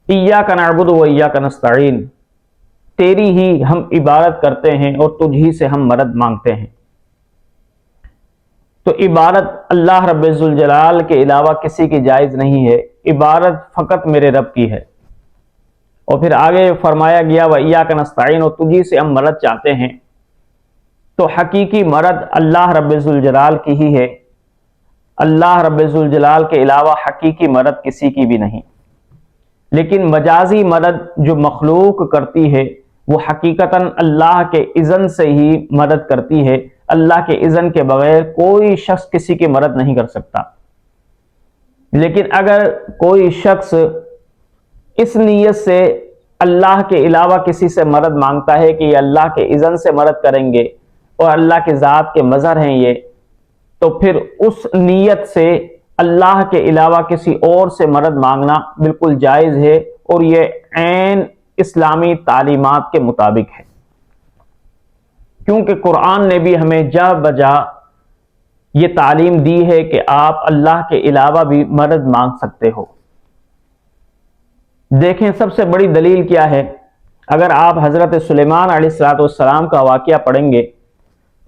ایاک نعبد و ایاک نستعین، تیری ہی ہم عبادت کرتے ہیں اور تجھ ہی سے ہم مدد مانگتے ہیں۔ تو عبادت اللہ رب ذوالجلال کے علاوہ کسی کی جائز نہیں ہے، عبادت فقط میرے رب کی ہے۔ اور پھر آگے فرمایا گیا وَإِيَّاكَ نَسْتَعِينُ، اور تجھی سے ہم مدد چاہتے ہیں۔ تو حقیقی مدد اللہ رب ذوالجلال کی ہی ہے، اللہ رب ذوالجلال کے علاوہ حقیقی مدد کسی کی بھی نہیں۔ لیکن مجازی مدد جو مخلوق کرتی ہے وہ حقیقتاً اللہ کے اذن سے ہی مدد کرتی ہے، اللہ کے اذن کے بغیر کوئی شخص کسی کی مدد نہیں کر سکتا۔ لیکن اگر کوئی شخص اس نیت سے اللہ کے علاوہ کسی سے مدد مانگتا ہے کہ یہ اللہ کے اذن سے مدد کریں گے اور اللہ کے ذات کے مظہر ہیں یہ، تو پھر اس نیت سے اللہ کے علاوہ کسی اور سے مدد مانگنا بالکل جائز ہے، اور یہ عین اسلامی تعلیمات کے مطابق ہے، کیونکہ قرآن نے بھی ہمیں جا بجا یہ تعلیم دی ہے کہ آپ اللہ کے علاوہ بھی مدد مانگ سکتے ہو۔ دیکھیں سب سے بڑی دلیل کیا ہے، اگر آپ حضرت سلیمان علیہ السلام کا واقعہ پڑھیں گے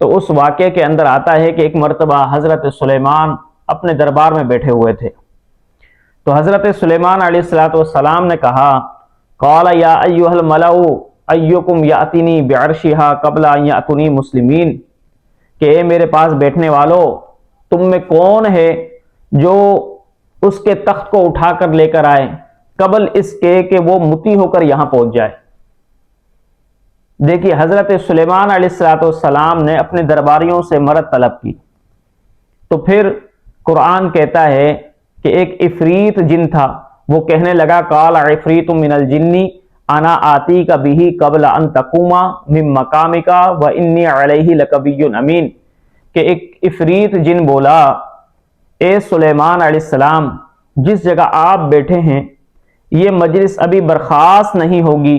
تو اس واقعے کے اندر آتا ہے کہ ایک مرتبہ حضرت سلیمان اپنے دربار میں بیٹھے ہوئے تھے، تو حضرت سلیمان علیہ السلام نے کہا قال یا ایھا الملأ ایکم یاتینی بعرشھا قبل ان یاتونی مسلمین، کہ اے میرے پاس بیٹھنے والو، تم میں کون ہے جو اس کے تخت کو اٹھا کر لے کر آئے قبل اس کے کہ وہ مطیع ہو کر یہاں پہنچ جائے۔ دیکھیے حضرت سلیمان علیہ السلام نے اپنے درباریوں سے مدد طلب کی، تو پھر قرآن کہتا ہے کہ ایک عفریت جن تھا، وہ کہنے لگا قال عفریت من الجن انا آتیک بہ قبل ان تقوم من مقامک وانی علیہ لقوی امین، کہ ایک عفریت جن بولا اے سلیمان علیہ السلام، جس جگہ آپ بیٹھے ہیں یہ مجلس ابھی برخاست نہیں ہوگی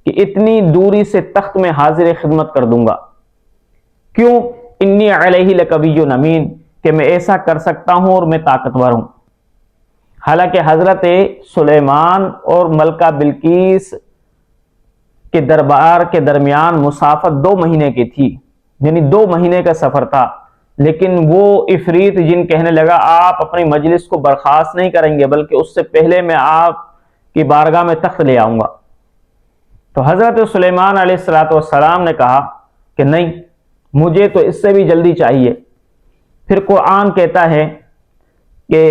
کہ اتنی دوری سے تخت میں حاضر خدمت کر دوں گا۔ کیوں؟ انی علیہ لقوی امین، کہ میں ایسا کر سکتا ہوں اور میں طاقتور ہوں۔ حالانکہ حضرت سلیمان اور ملکہ بلقیس کے دربار کے درمیان مسافت 2 مہینے کی تھی، یعنی 2 مہینے کا سفر تھا، لیکن وہ عفریت جن کہنے لگا آپ اپنی مجلس کو برخاست نہیں کریں گے بلکہ اس سے پہلے میں آپ کی بارگاہ میں تخت لے آؤں گا۔ تو حضرت سلیمان علیہ السلام نے کہا کہ نہیں، مجھے تو اس سے بھی جلدی چاہیے۔ پھر قرآن کہتا ہے کہ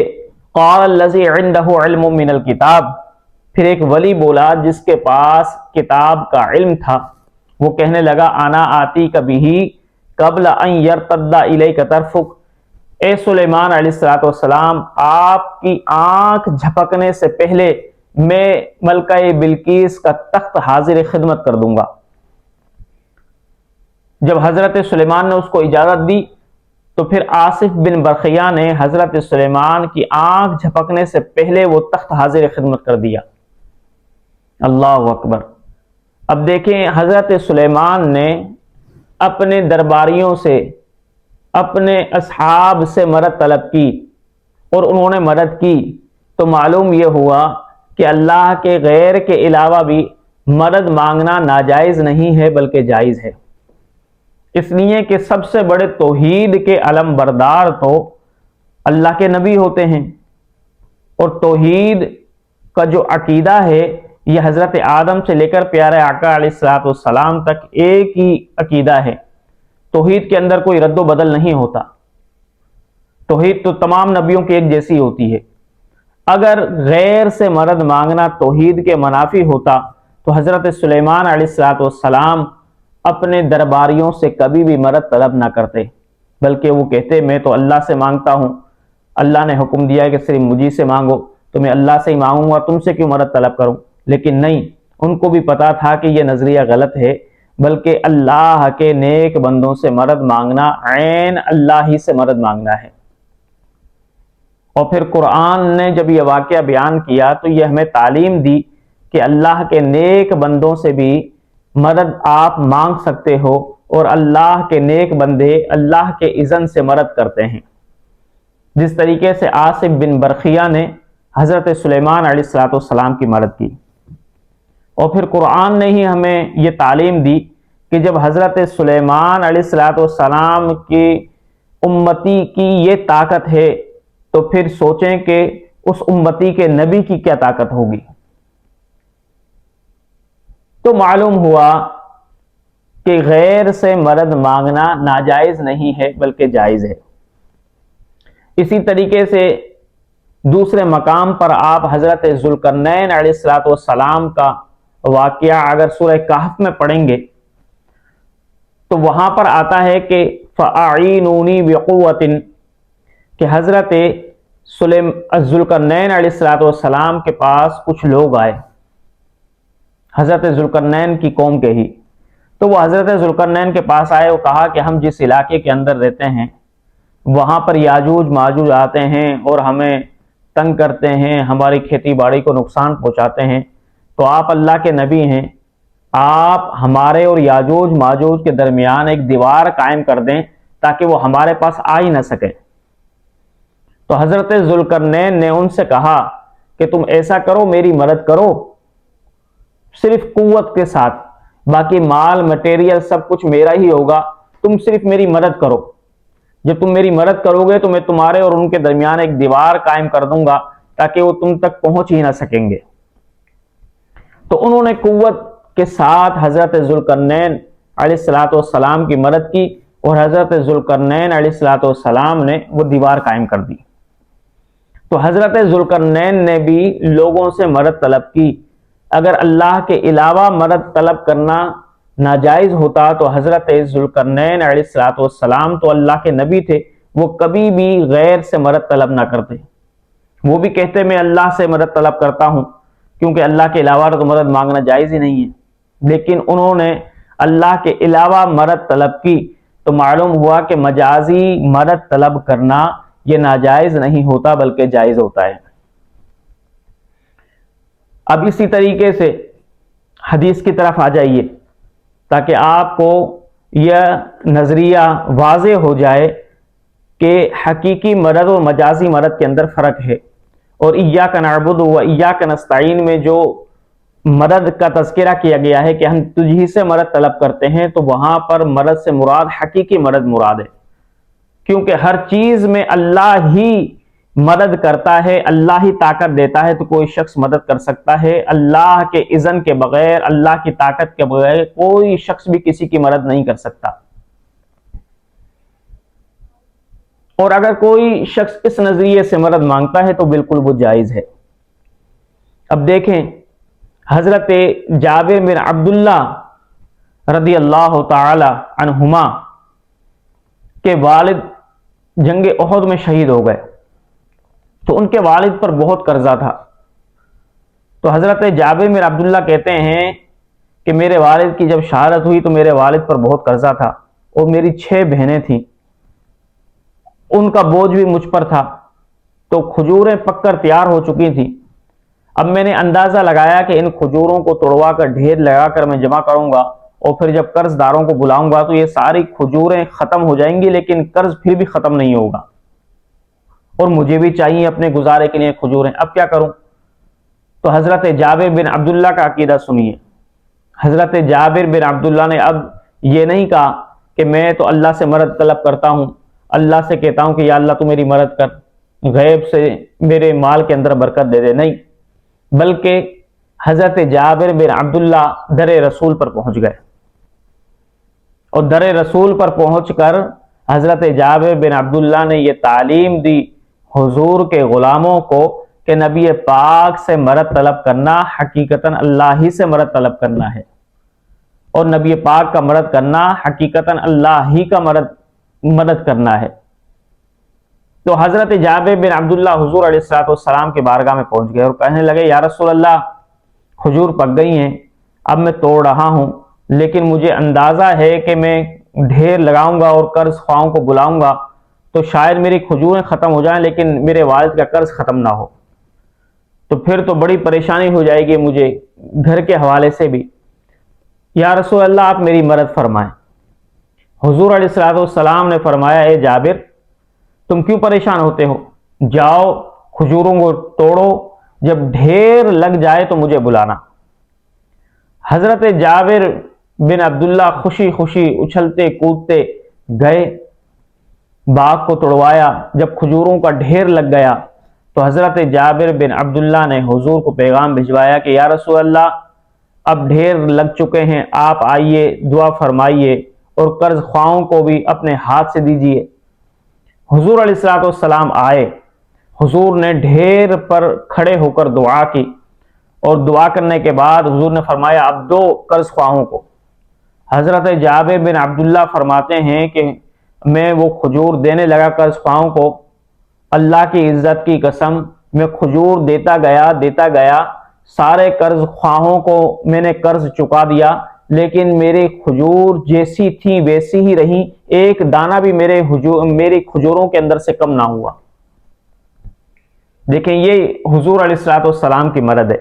قال الذی عنده علم من الکتاب، پھر ایک ولی بولا جس کے پاس کتاب کا علم تھا، وہ کہنے لگا انا آتیک بہ قبل ان یرتد الیک طرفک، اے سلیمان علیہ السلام، آپ کی آنکھ جھپکنے سے پہلے میں ملکہ بلقیس کا تخت حاضر خدمت کر دوں گا۔ جب حضرت سلیمان نے اس کو اجازت دی تو پھر آصف بن برقیہ نے حضرت سلیمان کی آنکھ جھپکنے سے پہلے وہ تخت حاضر خدمت کر دیا۔ اللہ اکبر۔ اب دیکھیں حضرت سلیمان نے اپنے درباریوں سے، اپنے اصحاب سے مدد طلب کی اور انہوں نے مدد کی، تو معلوم یہ ہوا کہ اللہ کے غیر کے علاوہ بھی مدد مانگنا ناجائز نہیں ہے بلکہ جائز ہے، اس لیے کہ سب سے بڑے توحید کے علم بردار تو اللہ کے نبی ہوتے ہیں، اور توحید کا جو عقیدہ ہے یہ حضرت آدم سے لے کر پیارے آقا علیہ السلام تک ایک ہی عقیدہ ہے۔ توحید کے اندر کوئی رد و بدل نہیں ہوتا، توحید تو تمام نبیوں کی ایک جیسی ہوتی ہے۔ اگر غیر سے مدد مانگنا توحید کے منافی ہوتا تو حضرت سلیمان علیہ السلام اپنے درباریوں سے کبھی بھی مدد طلب نہ کرتے، بلکہ وہ کہتے میں تو اللہ سے مانگتا ہوں، اللہ نے حکم دیا ہے کہ صرف مجھے سے مانگو، تو میں اللہ سے ہی مانگوں گا، تم سے کیوں مدد طلب کروں؟ لیکن نہیں، ان کو بھی پتا تھا کہ یہ نظریہ غلط ہے، بلکہ اللہ کے نیک بندوں سے مدد مانگنا عین اللہ ہی سے مدد مانگنا ہے۔ اور پھر قرآن نے جب یہ واقعہ بیان کیا تو یہ ہمیں تعلیم دی کہ اللہ کے نیک بندوں سے بھی مدد آپ مانگ سکتے ہو، اور اللہ کے نیک بندے اللہ کے اذن سے مدد کرتے ہیں، جس طریقے سے آصف بن برقیہ نے حضرت سلیمان علیہ السلام کی مدد کی۔ اور پھر قرآن نے ہی ہمیں یہ تعلیم دی کہ جب حضرت سلیمان علیہ السلام کی امتی کی یہ طاقت ہے تو پھر سوچیں کہ اس امتی کے نبی کی کیا طاقت ہوگی۔ تو معلوم ہوا کہ غیر سے مدد مانگنا ناجائز نہیں ہے بلکہ جائز ہے۔ اسی طریقے سے دوسرے مقام پر آپ حضرت ذوالقرنین علیہ السلام کا واقعہ اگر سورہ کہف میں پڑھیں گے تو وہاں پر آتا ہے کہ فَأَعِينُونِي بِقُوَّةٍ کہ حضرت ذوالقرنین علیہ السلام کے پاس کچھ لوگ آئے، حضرت ذوالقرنین کی قوم کے ہی۔ تو وہ حضرت ذوالقرنین کے پاس آئے، وہ کہا کہ ہم جس علاقے کے اندر رہتے ہیں وہاں پر یاجوج ماجوج آتے ہیں اور ہمیں تنگ کرتے ہیں، ہماری کھیتی باڑی کو نقصان پہنچاتے ہیں، تو آپ اللہ کے نبی ہیں، آپ ہمارے اور یاجوج ماجوج کے درمیان ایک دیوار قائم کر دیں تاکہ وہ ہمارے پاس آ ہی نہ سکیں۔ تو حضرت ذوالقرنین نے ان سے کہا کہ تم ایسا کرو، میری مدد کرو صرف قوت کے ساتھ، باقی مال مٹیریل سب کچھ میرا ہی ہوگا، تم صرف میری مدد کرو۔ جب تم میری مدد کرو گے تو میں تمہارے اور ان کے درمیان ایک دیوار قائم کر دوں گا تاکہ وہ تم تک پہنچ ہی نہ سکیں گے۔ تو انہوں نے قوت کے ساتھ حضرت ذوالقرنین علیہ السلام کی مدد کی اور حضرت ذوالقرنین علیہ السلام نے وہ دیوار قائم کر دی۔ تو حضرت ذوالقرنین نے بھی لوگوں سے مدد طلب کی۔ اگر اللہ کے علاوہ مدد طلب کرنا ناجائز ہوتا تو حضرت ذوالقرنین علیہ السلام تو اللہ کے نبی تھے، وہ کبھی بھی غیر سے مدد طلب نہ کرتے۔ وہ بھی کہتے میں اللہ سے مدد طلب کرتا ہوں کیونکہ اللہ کے علاوہ تو مدد مانگنا جائز ہی نہیں ہے، لیکن انہوں نے اللہ کے علاوہ مدد طلب کی تو معلوم ہوا کہ مجازی مدد طلب کرنا یہ ناجائز نہیں ہوتا بلکہ جائز ہوتا ہے۔ اب اسی طریقے سے حدیث کی طرف آ جائیے تاکہ آپ کو یہ نظریہ واضح ہو جائے کہ حقیقی مدد اور مجازی مدد کے اندر فرق ہے۔ اور ایاک نعبد و ایاک نستعین میں جو مدد کا تذکرہ کیا گیا ہے کہ ہم تجھی سے مدد طلب کرتے ہیں، تو وہاں پر مدد سے مراد حقیقی مدد مراد ہے، کیونکہ ہر چیز میں اللہ ہی مدد کرتا ہے، اللہ ہی طاقت دیتا ہے، تو کوئی شخص مدد کر سکتا ہے۔ اللہ کے اذن کے بغیر، اللہ کی طاقت کے بغیر کوئی شخص بھی کسی کی مدد نہیں کر سکتا۔ اور اگر کوئی شخص اس نظریے سے مدد مانگتا ہے تو بالکل وہ جائز ہے۔ اب دیکھیں حضرت جابر بن عبداللہ رضی اللہ تعالی عنہما کے والد جنگ احد میں شہید ہو گئے، تو ان کے والد پر بہت قرضہ تھا۔ تو حضرت جابر بن عبداللہ کہتے ہیں کہ میرے والد کی جب شہادت ہوئی تو میرے والد پر بہت قرضہ تھا اور میری 6 بہنیں تھیں، ان کا بوجھ بھی مجھ پر تھا، تو کھجوریں پک کر تیار ہو چکی تھیں۔ اب میں نے اندازہ لگایا کہ ان کھجوروں کو توڑوا کر ڈھیر لگا کر میں جمع کروں گا اور پھر جب قرض داروں کو بلاؤں گا تو یہ ساری کھجوریں ختم ہو جائیں گی، لیکن قرض پھر بھی ختم نہیں ہوگا اور مجھے بھی چاہیے اپنے گزارے کے لیے کھجوریں، اب کیا کروں؟ تو حضرت جابر بن عبداللہ کا عقیدہ سنیے۔ حضرت جابر بن عبداللہ نے اب یہ نہیں کہا کہ میں تو اللہ سے مدد طلب کرتا ہوں، اللہ سے کہتا ہوں کہ یا اللہ تو میری مدد کر، غیب سے میرے مال کے اندر برکت دے دے، نہیں، بلکہ حضرت جابر بن عبداللہ در رسول پر پہنچ گئے اور در رسول پر پہنچ کر حضرت جابر بن عبداللہ نے یہ تعلیم دی حضور کے غلاموں کو کہ نبی پاک سے مدد طلب کرنا حقیقتاً اللہ ہی سے مدد طلب کرنا ہے، اور نبی پاک کا مدد کرنا حقیقتاً اللہ ہی کا مدد کرنا ہے۔ تو حضرت جابر بن عبداللہ حضور علیہ السلام کے بارگاہ میں پہنچ گئے اور کہنے لگے یا رسول اللہ، کھجور پک گئی ہیں، اب میں توڑ رہا ہوں، لیکن مجھے اندازہ ہے کہ میں ڈھیر لگاؤں گا اور قرض خواہوں کو بلاؤں گا تو شاید میری کھجوریں ختم ہو جائیں لیکن میرے والد کا قرض ختم نہ ہو، تو پھر تو بڑی پریشانی ہو جائے گی مجھے گھر کے حوالے سے بھی، یا رسول اللہ آپ میری مدد فرمائیں۔ حضور علیہ السلام نے فرمایا اے جابر، تم کیوں پریشان ہوتے ہو؟ جاؤ کھجوروں کو توڑو، جب ڈھیر لگ جائے تو مجھے بلانا۔ حضرت جابر بن عبداللہ خوشی خوشی اچھلتے کودتے گئے، باغ کو توڑوایا۔ جب کھجوروں کا ڈھیر لگ گیا تو حضرت جابر بن عبداللہ نے حضور کو پیغام بھجوایا کہ یا رسول اللہ، اب ڈھیر لگ چکے ہیں، آپ آئیے، دعا فرمائیے اور قرض خواہوں کو بھی اپنے ہاتھ سے دیجیے۔ حضور علیہ الصلوۃ والسلام آئے، حضور نے ڈھیر پر کھڑے ہو کر دعا کی، اور دعا کرنے کے بعد حضور نے فرمایا اب دو قرض خواہوں کو۔ حضرت جابر بن عبداللہ فرماتے ہیں کہ میں وہ کھجور دینے لگا قرض خواہوں کو، اللہ کی عزت کی قسم میں کھجور دیتا گیا، سارے قرض خواہوں کو میں نے قرض چکا دیا، لیکن میری کھجور جیسی تھی ویسی ہی رہی، ایک دانہ بھی میری کھجوروں کے اندر سے کم نہ ہوا۔ دیکھیں یہ حضور علیہ الصلوۃ والسلام کی مدد ہے،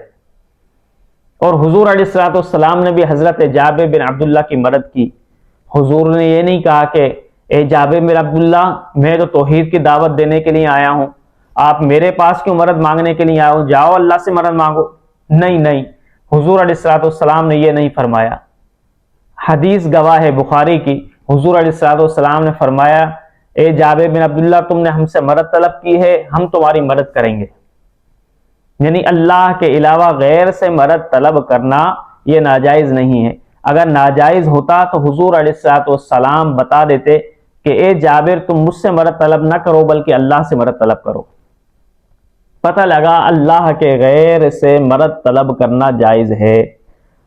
اور حضور علیہ الصلوۃ والسلام نے بھی حضرت جابر بن عبداللہ کی مدد کی۔ حضور نے یہ نہیں کہا کہ اے جابر بن عبداللہ، میں تو توحید کی دعوت دینے کے لیے آیا ہوں، آپ میرے پاس کیوں مدد مانگنے کے لیے آئے ہو، جاؤ اللہ سے مدد مانگو۔ نہیں، حضور علیہ الصلوۃ والسلام نے یہ نہیں فرمایا۔ حدیث گواہ ہے بخاری کی، حضور علیہ الصلوۃ والسلام نے فرمایا اے جابر بن عبداللہ، تم نے ہم سے مدد طلب کی ہے، ہم تمہاری مدد کریں گے۔ یعنی اللہ کے علاوہ غیر سے مدد طلب کرنا یہ ناجائز نہیں ہے۔ اگر ناجائز ہوتا تو حضور علیہ الصلوۃ والسلام بتا دیتے کہ اے جابر، تم مجھ سے مدد طلب نہ کرو بلکہ اللہ سے مدد طلب کرو۔ پتہ لگا اللہ کے غیر سے مدد طلب کرنا جائز ہے،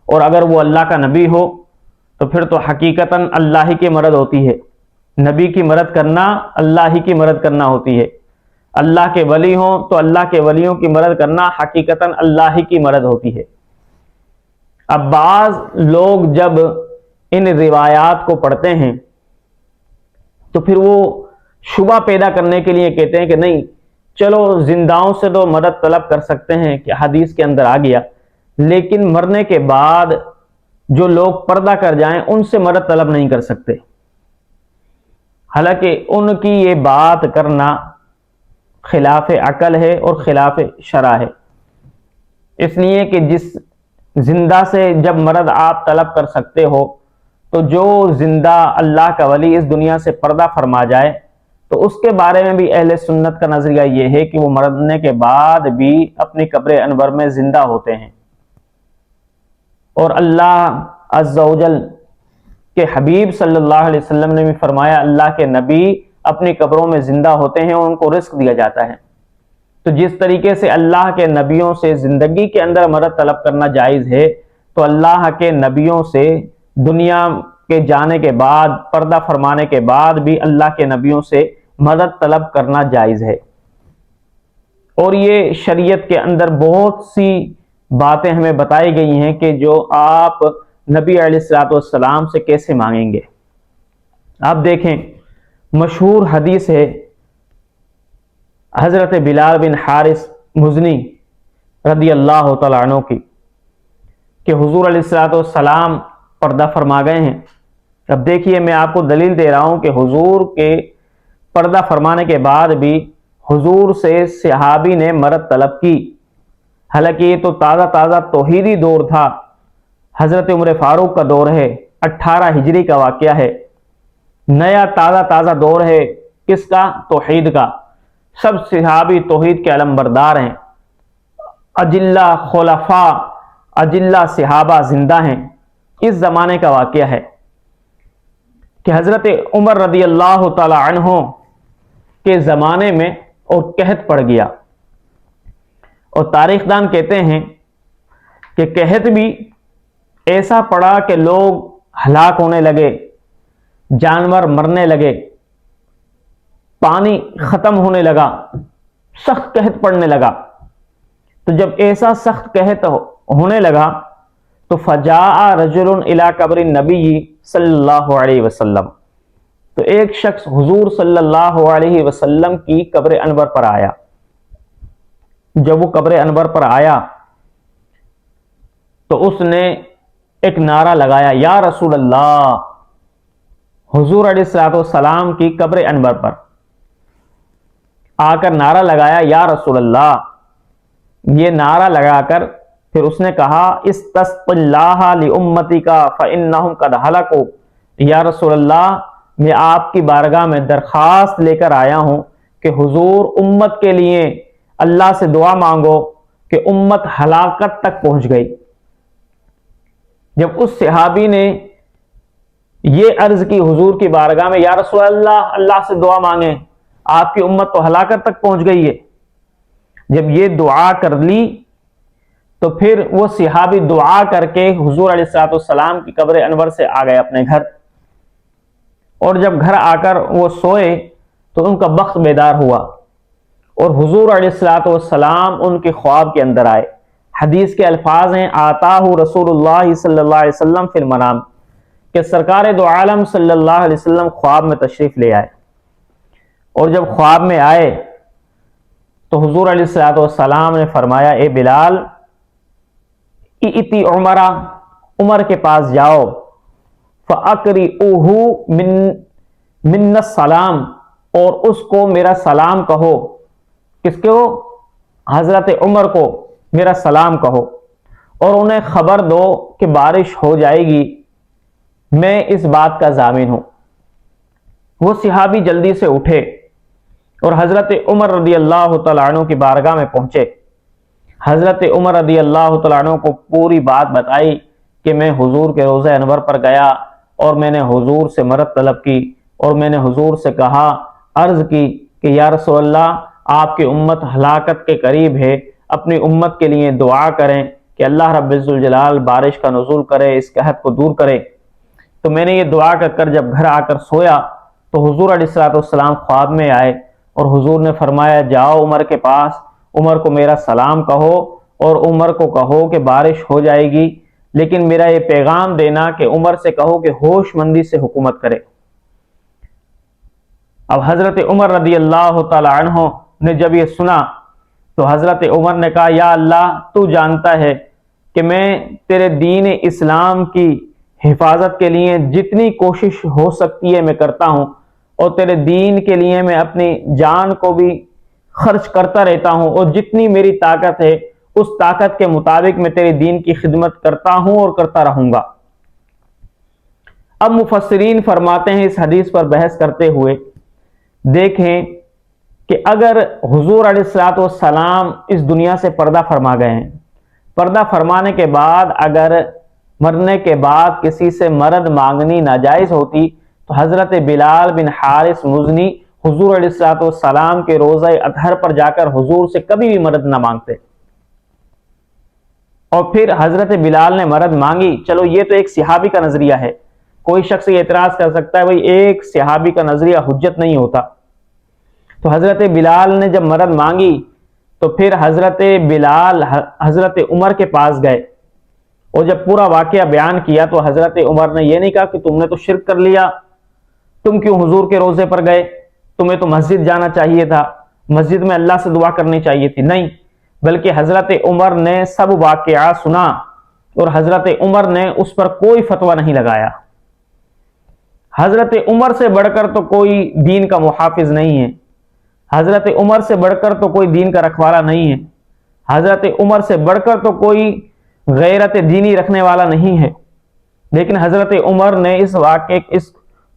اور اگر وہ اللہ کا نبی ہو تو پھر تو حقیقتاً اللہ ہی کی مدد ہوتی ہے۔ نبی کی مدد کرنا اللہ ہی کی مدد کرنا ہوتی ہے۔ اللہ کے ولی ہوں تو اللہ کے ولیوں کی مدد کرنا حقیقتاً اللہ ہی کی مدد ہوتی ہے۔ اب بعض لوگ جب ان روایات کو پڑھتے ہیں تو پھر وہ شبہ پیدا کرنے کے لیے کہتے ہیں کہ نہیں، چلو زنداؤں سے تو مدد طلب کر سکتے ہیں کہ حدیث کے اندر آ گیا، لیکن مرنے کے بعد جو لوگ پردہ کر جائیں ان سے مدد طلب نہیں کر سکتے۔ حالانکہ ان کی یہ بات کرنا خلاف عقل ہے اور خلاف شرع ہے، اس لیے کہ جس زندہ سے جب مدد آپ طلب کر سکتے ہو تو جو زندہ اللہ کا ولی اس دنیا سے پردہ فرما جائے تو اس کے بارے میں بھی اہل سنت کا نظریہ یہ ہے کہ وہ مرنے کے بعد بھی اپنی قبر انور میں زندہ ہوتے ہیں، اور اللہ عز و جل کے حبیب صلی اللہ علیہ وسلم نے بھی فرمایا اللہ کے نبی اپنی قبروں میں زندہ ہوتے ہیں اور ان کو رزق دیا جاتا ہے۔ تو جس طریقے سے اللہ کے نبیوں سے زندگی کے اندر مدد طلب کرنا جائز ہے، تو اللہ کے نبیوں سے دنیا کے جانے کے بعد، پردہ فرمانے کے بعد بھی اللہ کے نبیوں سے مدد طلب کرنا جائز ہے۔ اور یہ شریعت کے اندر بہت سی باتیں ہمیں بتائی گئی ہیں کہ جو آپ نبی علیہ الصلوۃ والسلام سے کیسے مانگیں گے۔ آپ دیکھیں، مشہور حدیث ہے حضرت بلال بن حارث مزنی رضی اللہ تعالیٰ عنہ کی کہ حضور علیہ الصلوۃ والسلام پردہ فرما گئے ہیں۔ اب دیکھیے، میں آپ کو دلیل دے رہا ہوں کہ حضور کے پردہ فرمانے کے بعد بھی حضور سے صحابی نے مدد طلب کی۔ حالانکہ یہ تو تازہ توحیدی دور تھا، حضرت عمر فاروق کا دور ہے، 18 ہجری کا واقعہ ہے، نیا تازہ دور ہے، کس کا؟ توحید کا۔ سب صحابی توحید کے علمبردار ہیں، اجلہ خلفاء، اجلہ صحابہ زندہ ہیں۔ اس زمانے کا واقعہ ہے کہ حضرت عمر رضی اللہ تعالی عنہ کے زمانے میں اور قحط پڑ گیا، اور تاریخ دان کہتے ہیں کہ قحط بھی ایسا پڑا کہ لوگ ہلاک ہونے لگے، جانور مرنے لگے، پانی ختم ہونے لگا، سخت قحط پڑنے لگا۔ تو جب ایسا سخت قحط ہونے لگا تو فجاء رجل الی قبر النبی صلی اللہ علیہ وسلم، تو ایک شخص حضور صلی اللہ علیہ وسلم کی قبر انور پر آیا۔ جب وہ قبر انور پر آیا تو اس نے ایک نعرہ لگایا، یا رسول اللہ، حضور علیہ الصلوۃ والسلام کی قبر انور پر آ کر نعرہ لگایا، یا رسول اللہ۔ یہ نعرہ لگا کر پھر اس نے کہا استسق اللہ لامتی کا فانہم قد ہلکوا، یا رسول اللہ میں آپ کی بارگاہ میں درخواست لے کر آیا ہوں کہ حضور امت کے لیے اللہ سے دعا مانگو کہ امت ہلاکت تک پہنچ گئی۔ جب اس صحابی نے یہ عرض کی حضور کی بارگاہ میں، یا رسول اللہ اللہ سے دعا مانگیں، آپ کی امت تو ہلاکت تک پہنچ گئی ہے، جب یہ دعا کر لی تو پھر وہ صحابی دعا کر کے حضور علیہ الصلوۃ والسلام کی قبر انور سے آ گئے اپنے گھر، اور جب گھر آ کر وہ سوئے تو ان کا بخت بیدار ہوا، اور حضور علیہ الصلوۃ والسلام ان کے خواب کے اندر آئے۔ حدیث کے الفاظ ہیں آتاہ رسول اللہ صلی اللہ علیہ وسلم فی المنام، کہ سرکار دو عالم صلی اللہ علیہ وسلم خواب میں تشریف لے آئے، اور جب خواب میں آئے تو حضور علیہ الصلوۃ والسلام نے فرمایا اے بلال ایتی عمرہ، عمر کے پاس جاؤ، فَأَقْرِئُوهُ مِنَّ السلام، اور اس کو میرا سلام کہو۔ کس کو؟ حضرت عمر کو میرا سلام کہو، اور انہیں خبر دو کہ بارش ہو جائے گی، میں اس بات کا ضامن ہوں۔ وہ صحابی جلدی سے اٹھے اور حضرت عمر رضی اللہ تعالیٰ عنہ کی بارگاہ میں پہنچے۔ حضرت عمر رضی اللہ تعالیٰ عنہ کو پوری بات بتائی کہ میں حضور کے روضہ انور پر گیا اور میں نے حضور سے مدد طلب کی، اور میں نے حضور سے کہا، عرض کی کہ یا رسول اللہ آپ کی امت ہلاکت کے قریب ہے، اپنی امت کے لیے دعا کریں کہ اللہ رب الجلال بارش کا نزول کرے، اس قحط کو دور کرے۔ تو میں نے یہ دعا کر جب گھر آ کر سویا تو حضور علیہ الصلوۃ والسلام خواب میں آئے، اور حضور نے فرمایا جاؤ عمر کے پاس، عمر کو میرا سلام کہو، اور عمر کو کہو کہ بارش ہو جائے گی، لیکن میرا یہ پیغام دینا کہ عمر سے کہو کہ ہوش مندی سے حکومت کرے۔ اب حضرت عمر رضی اللہ تعالی عنہ نے جب یہ سنا تو حضرت عمر نے کہا یا اللہ تو جانتا ہے کہ میں تیرے دین اسلام کی حفاظت کے لیے جتنی کوشش ہو سکتی ہے میں کرتا ہوں، اور تیرے دین کے لیے میں اپنی جان کو بھی خرچ کرتا رہتا ہوں، اور جتنی میری طاقت ہے اس طاقت کے مطابق میں تیرے دین کی خدمت کرتا ہوں اور کرتا رہوں گا۔ اب مفسرین فرماتے ہیں اس حدیث پر بحث کرتے ہوئے، دیکھیں کہ اگر حضور علیہ الصلوۃ والسلام اس دنیا سے پردہ فرما گئے ہیں، پردہ فرمانے کے بعد اگر مرنے کے بعد کسی سے مدد مانگنی ناجائز ہوتی تو حضرت بلال بن حارث مزنی حضور علیہ الصلوۃ والسلام کے روضہ اطہر پر جا کر حضور سے کبھی بھی مدد نہ مانگتے، اور پھر حضرت بلال نے مدد مانگی۔ چلو یہ تو ایک صحابی کا نظریہ ہے، کوئی شخص یہ اعتراض کر سکتا ہے بھئی ایک صحابی کا نظریہ حجت نہیں ہوتا۔ تو حضرت بلال نے جب مدد مانگی تو پھر حضرت بلال حضرت عمر کے پاس گئے، اور جب پورا واقعہ بیان کیا تو حضرت عمر نے یہ نہیں کہا کہ تم نے تو شرک کر لیا، تم کیوں حضور کے روضے پر گئے، تمہیں تو مسجد جانا چاہیے تھا، مسجد میں اللہ سے دعا کرنی چاہیے تھی، نہیں، بلکہ حضرت عمر نے سب واقعہ سنا اور حضرت عمر نے اس پر کوئی فتویٰ نہیں لگایا۔ حضرت عمر سے بڑھ کر تو کوئی دین کا محافظ نہیں ہے، حضرت عمر سے بڑھ کر تو کوئی دین کا رکھوالا نہیں ہے، حضرت عمر سے بڑھ کر تو کوئی غیرت دینی رکھنے والا نہیں ہے، لیکن حضرت عمر نے اس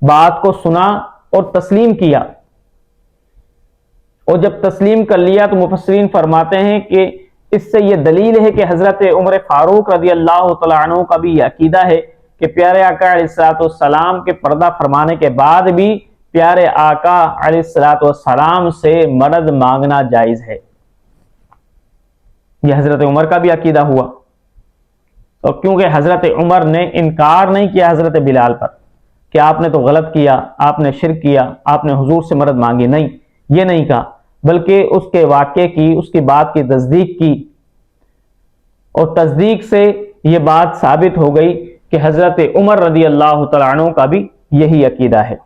بات کو سنا اور تسلیم کیا، اور جب تسلیم کر لیا تو مفسرین فرماتے ہیں کہ اس سے یہ دلیل ہے کہ حضرت عمر فاروق رضی اللہ تعالیٰ عنہ کا بھی یہ عقیدہ ہے کہ پیارے آقا علیہ الصلوۃ والسلام کے پردہ فرمانے کے بعد بھی پیارے آقا علیہ الصلوۃ والسلام سے مدد مانگنا جائز ہے۔ یہ حضرت عمر کا بھی عقیدہ ہوا، اور کیونکہ حضرت عمر نے انکار نہیں کیا حضرت بلال پر کہ آپ نے تو غلط کیا، آپ نے شرک کیا، آپ نے حضور سے مدد مانگی، نہیں، یہ نہیں کہا، بلکہ اس کے واقعے کی، اس کی بات کی تصدیق کی، اور تصدیق سے یہ بات ثابت ہو گئی کہ حضرت عمر رضی اللہ تعالیٰ عنہ کا بھی یہی عقیدہ ہے۔